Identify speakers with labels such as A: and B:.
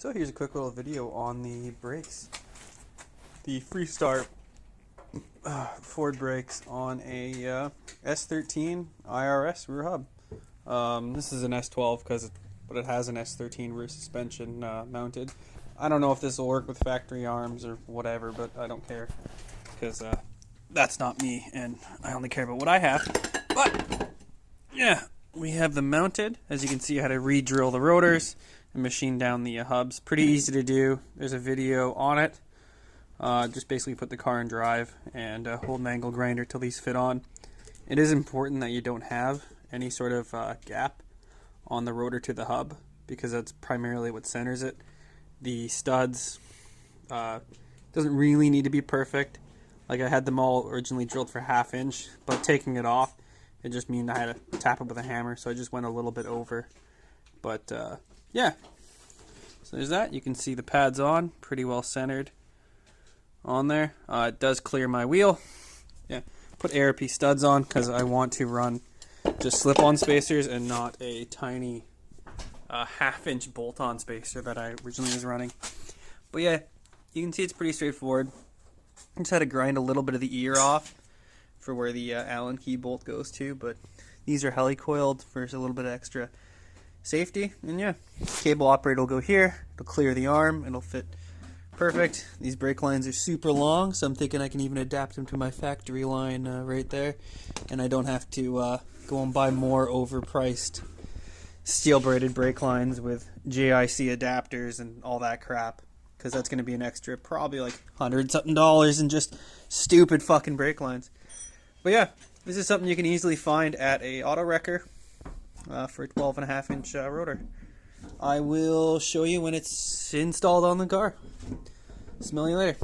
A: So here's a quick little video on the brakes. The freestar Ford brakes on a s13 IRS rear hub. This is an s12 but it has an s13 rear suspension mounted. I don't know if this will work with factory arms or whatever, but I don't care because that's not me and I only care about what I have. But yeah, we have them mounted. As you can see, I had to re-drill the rotors and machine down the hubs. Pretty easy to do. There's a video on it. Just basically put the car in drive and hold an angle grinder till these fit on. It is important that you don't have any sort of gap on the rotor to the hub because that's primarily what centers it. The studs doesn't really need to be perfect. Like I had them all originally drilled for 1/2 inch, but taking it off, it just means I had to tap it with a hammer, so I just went a little bit over. But yeah, so there's that. You can see the pads on, pretty well centered on there. It does clear my wheel. Yeah, put ARP studs on because I want to run just slip-on spacers and not a tiny 1/2 inch bolt-on spacer that I originally was running. But yeah, you can see it's pretty straightforward. I just had to grind a little bit of the ear off for where the Allen key bolt goes to, but these are helicoiled for a little bit of extra safety. And yeah, cable operator will go here, it'll clear the arm, it'll fit perfect. These brake lines are super long, so I'm thinking I can even adapt them to my factory line right there, and I don't have to go and buy more overpriced steel braided brake lines with JIC adapters and all that crap, because that's going to be an extra probably like $100-something in just stupid fucking brake lines. But yeah, this is something you can easily find at a auto wrecker for a 12.5 inch rotor. I will show you when it's installed on the car. Smell you later.